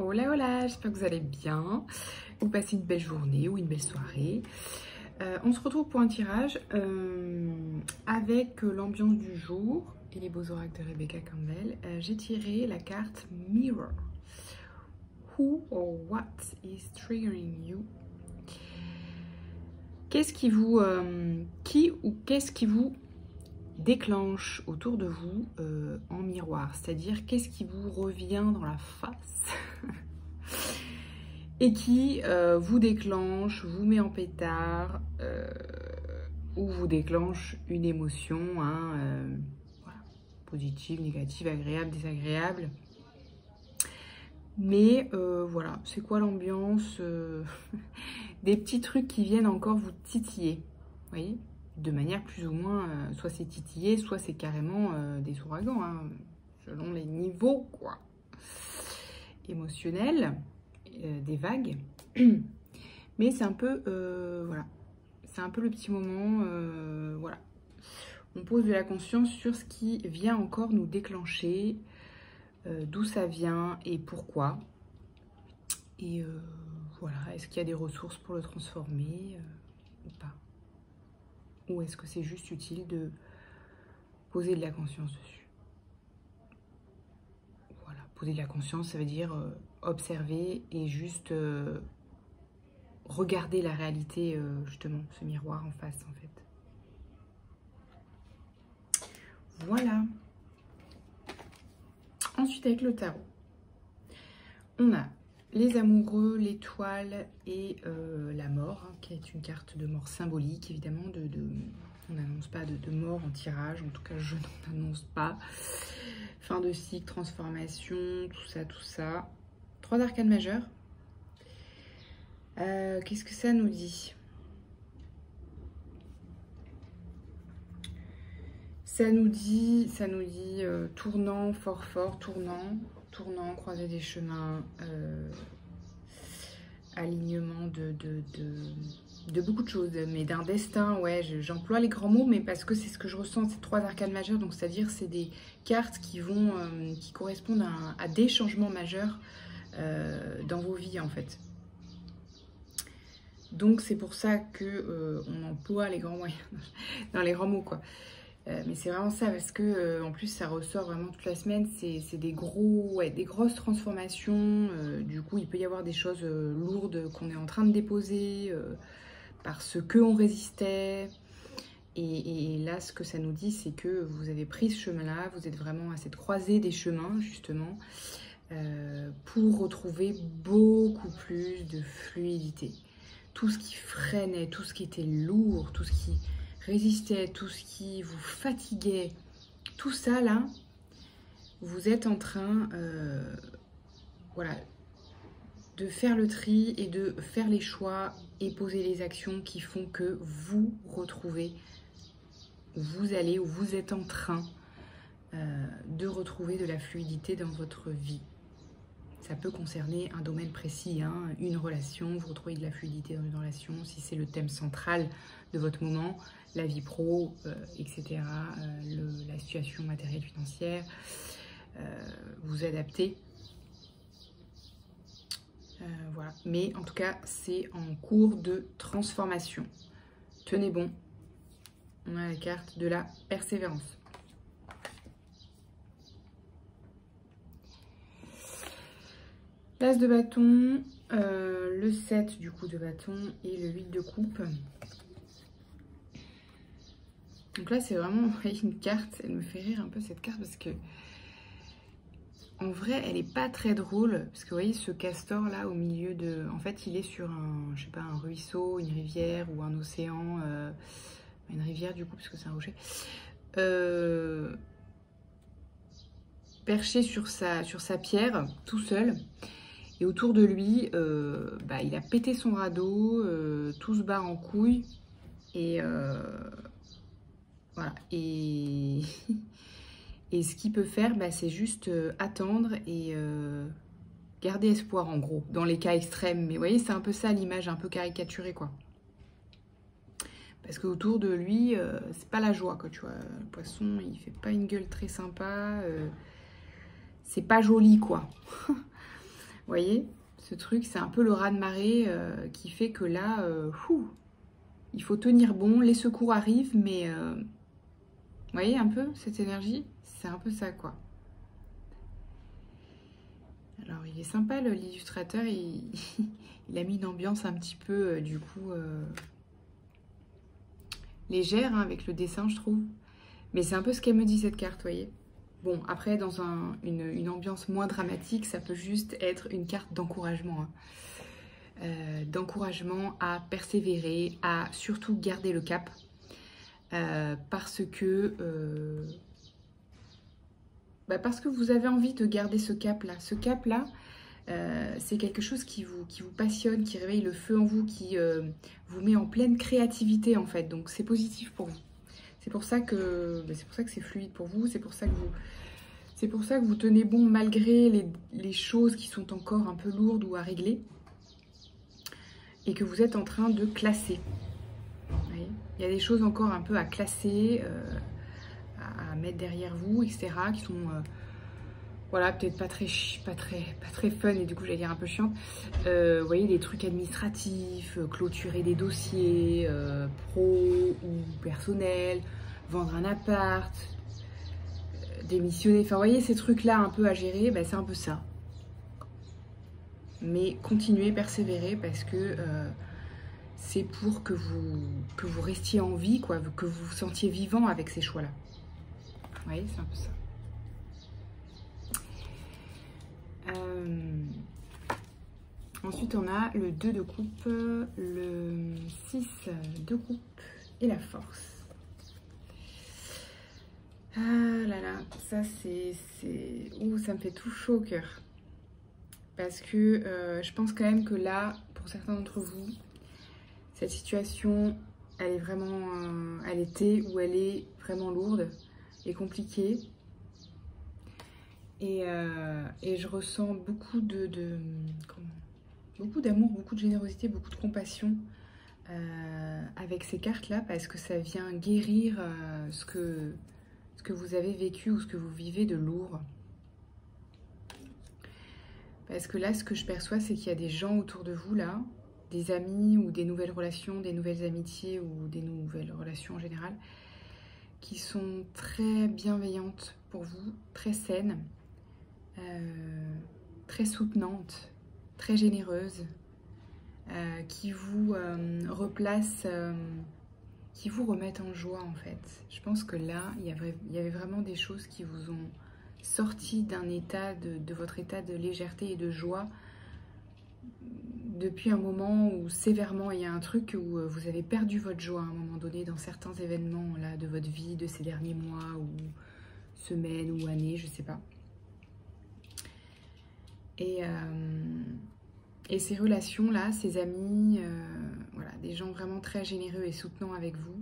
Hola hola, j'espère que vous allez bien, vous passez une belle journée ou une belle soirée. On se retrouve pour un tirage avec l'ambiance du jour et les beaux oracles de Rebecca Campbell. J'ai tiré la carte Mirror. Who or what is triggering you? Qu'est-ce qui vous, qui ou qu'est-ce qui vous déclenche autour de vous en miroir? C'est-à-dire qu'est-ce qui vous revient dans la face et qui vous déclenche, vous met en pétard ou vous déclenche une émotion voilà, positive, négative, agréable, désagréable. Mais voilà, c'est quoi l'ambiance des petits trucs qui viennent encore vous titiller, vous voyez, de manière plus ou moins, soit c'est titillé, soit c'est carrément des ouragans, hein, selon les niveaux, quoi, émotionnels, des vagues. Mais c'est un peu, voilà, c'est un peu le petit moment, voilà. On pose de la conscience sur ce qui vient encore nous déclencher, d'où ça vient et pourquoi. Et voilà, est-ce qu'il y a des ressources pour le transformer ou pas? Ou est-ce que c'est juste utile de poser de la conscience dessus? Voilà, poser de la conscience, ça veut dire observer et juste regarder la réalité, justement, ce miroir en face, en fait. Voilà. Ensuite, avec le tarot, on a les amoureux, l'étoile et la mort, hein, qui est une carte de mort symbolique, évidemment. On n'annonce pas de mort en tirage, en tout cas, je n'en annonce pas. Fin de cycle, transformation, tout ça, tout ça. 3 arcanes majeures. Qu'est-ce que ça nous dit? Ça nous dit tournant, fort, tournant, croisée des chemins, alignement de beaucoup de choses, mais d'un destin, ouais, j'emploie les grands mots, mais parce que c'est ce que je ressens, ces 3 arcanes majeures, donc c'est-à-dire c'est des cartes qui correspondent à des changements majeurs dans vos vies, en fait. Donc c'est pour ça que on emploie les grands moyens, dans les grands mots, quoi. Mais c'est vraiment ça, parce que en plus ça ressort vraiment toute la semaine, c'est des grosses transformations. Du coup il peut y avoir des choses lourdes qu'on est en train de déposer parce qu'on résistait. Et là ce que ça nous dit, c'est que vous avez pris ce chemin-là, vous êtes vraiment à cette croisée des chemins justement, pour retrouver beaucoup plus de fluidité. Tout ce qui freinait, tout ce qui était lourd, tout ce qui résistait, tout ce qui vous fatiguait, tout ça là, vous êtes en train voilà, de faire le tri et de faire les choix et poser les actions qui font que vous retrouvez, vous allez ou vous êtes en train de retrouver de la fluidité dans votre vie. Ça peut concerner un domaine précis, hein, une relation, vous retrouvez de la fluidité dans une relation, si c'est le thème central de votre moment, la vie pro, etc., la situation matérielle, financière, vous adaptez. Voilà. Mais en tout cas, c'est en cours de transformation. Tenez bon, on a la carte de la persévérance. L'as de bâton, le 7 du coup de bâton et le 8 de coupe. Donc là c'est vraiment une carte, elle me fait rire un peu cette carte parce que en vrai elle est pas très drôle, parce que vous voyez ce castor là au milieu de... En fait il est sur un, je sais pas, un ruisseau, une rivière ou un océan, une rivière du coup parce que c'est un rocher. Perché sur sa pierre, tout seul. Et autour de lui, il a pété son radeau, tout se barre en couille. Et voilà. Et, et ce qu'il peut faire, c'est juste attendre et garder espoir, en gros, dans les cas extrêmes. Mais vous voyez, c'est un peu ça l'image, un peu caricaturée, quoi. Parce qu'autour de lui, c'est pas la joie, quoi, tu vois. Le poisson, il fait pas une gueule très sympa. C'est pas joli, quoi. voyez, ce truc, c'est un peu le raz-de-marée qui fait que là, il faut tenir bon, les secours arrivent, mais vous voyez un peu cette énergie? C'est un peu ça, quoi. Alors, il est sympa, l'illustrateur, il a mis une ambiance un petit peu, du coup, légère, hein, avec le dessin, je trouve. Mais c'est un peu ce qu'elle me dit, cette carte, vous voyez. Bon, après, dans une ambiance moins dramatique, ça peut juste être une carte d'encouragement. Hein. D'encouragement à persévérer, à surtout garder le cap. Parce que vous avez envie de garder ce cap-là. Ce cap-là, c'est quelque chose qui vous passionne, qui réveille le feu en vous, qui vous met en pleine créativité, en fait. Donc, c'est positif pour vous. C'est pour ça que c'est fluide pour vous. C'est pour ça que vous tenez bon malgré les choses qui sont encore un peu lourdes ou à régler. Et que vous êtes en train de classer. Vous voyez, il y a des choses encore un peu à classer, à mettre derrière vous, etc. Qui sont, voilà, peut-être pas très fun et du coup j'allais dire un peu chiante. Vous voyez, des trucs administratifs, clôturer des dossiers, pro ou personnels, vendre un appart, démissionner. Enfin, vous voyez, ces trucs-là un peu à gérer, ben, c'est un peu ça. Mais continuez, persévérez parce que c'est pour que vous restiez en vie, quoi, que vous vous sentiez vivant avec ces choix-là. Vous voyez, c'est un peu ça. Ensuite, on a le 2 de coupe, le 6 de coupe et la force. Ah là là, ça c'est... Ouh, ça me fait tout chaud au cœur. Parce que je pense quand même que là, pour certains d'entre vous, cette situation, elle est vraiment... elle était ou elle est vraiment lourde et compliquée. Et je ressens beaucoup beaucoup d'amour, beaucoup de générosité, beaucoup de compassion avec ces cartes-là, parce que ça vient guérir ce que vous avez vécu ou ce que vous vivez de lourd. Parce que là, ce que je perçois, c'est qu'il y a des gens autour de vous, là, des amis ou des nouvelles relations, des nouvelles amitiés ou des nouvelles relations en général, qui sont très bienveillantes pour vous, très saines, très soutenantes, très généreuses, qui vous replacent, qui vous remettent en joie en fait. Je pense que là, il y avait vraiment des choses qui vous ont sorti d'un état de votre état de légèreté et de joie depuis un moment où sévèrement il y a un truc où vous avez perdu votre joie à un moment donné dans certains événements là de votre vie, de ces derniers mois ou semaines ou années, je sais pas. Et ces relations-là, ces amis, voilà, des gens vraiment très généreux et soutenants avec vous,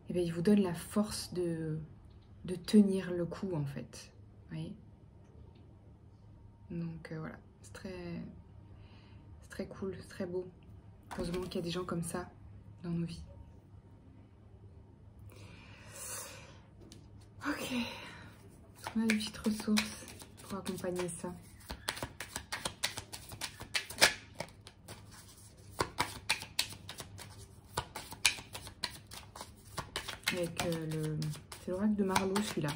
et bien, ils vous donnent la force de tenir le coup, en fait. Vous voyez? Donc, voilà, c'est très cool, c'est très beau. Heureusement qu'il y a des gens comme ça dans nos vies. Ok. On a des petites ressources pour accompagner ça. Avec c'est l'oracle de Marlowe, celui-là,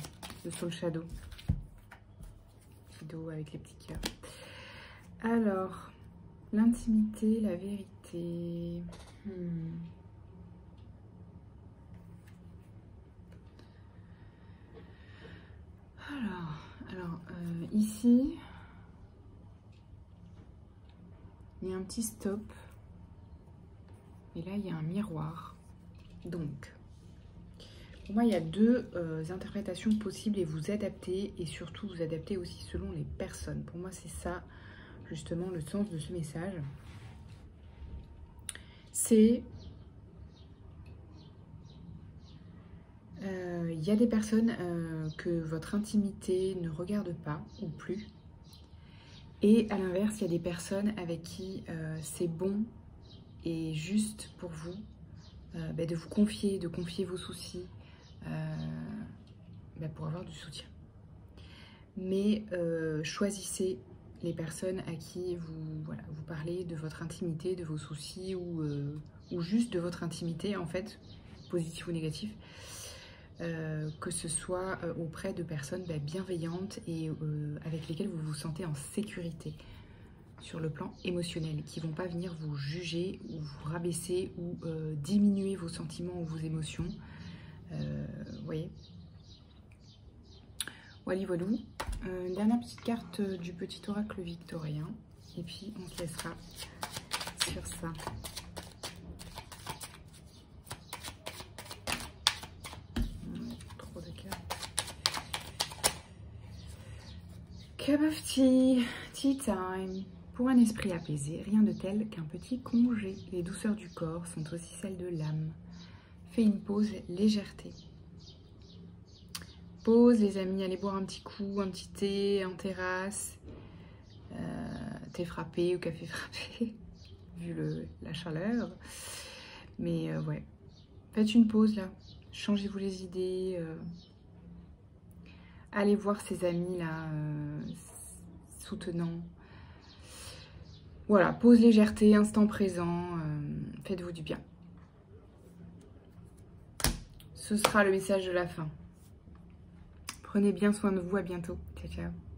de Soul Shadow. Shadow avec les petits cœurs. Alors, l'intimité, la vérité. Alors ici, il y a un petit stop. Et là, il y a un miroir. Donc, pour moi, il y a deux interprétations possibles et vous adaptez. Et surtout, vous adaptez aussi selon les personnes. Pour moi, c'est ça, justement, le sens de ce message. C'est... il y a des personnes que votre intimité ne regarde pas ou plus. Et à l'inverse, il y a des personnes avec qui c'est bon et juste pour vous de vous confier, de confier vos soucis pour avoir du soutien. Mais choisissez les personnes à qui vous, voilà, vous parlez de votre intimité, de vos soucis ou juste de votre intimité en fait, positif ou négatif, que ce soit auprès de personnes bienveillantes et avec lesquelles vous vous sentez en sécurité sur le plan émotionnel, qui ne vont pas venir vous juger ou vous rabaisser ou diminuer vos sentiments ou vos émotions. Vous voyez. Voilà, voilà. Une dernière petite carte du petit oracle victorien. Et puis, on se laissera sur ça. Trop de cartes. Cup of tea. Tea time. Pour un esprit apaisé, rien de tel qu'un petit congé. Les douceurs du corps sont aussi celles de l'âme. Fais une pause, légèreté. Pause les amis, allez boire un petit coup, un petit thé en terrasse, thé frappé ou café frappé, vu la chaleur. Mais ouais, faites une pause là, changez-vous les idées, allez voir ces amis là, soutenants. Voilà, pause légèreté, instant présent, faites-vous du bien. Ce sera le message de la fin. Prenez bien soin de vous, à bientôt. Ciao, ciao.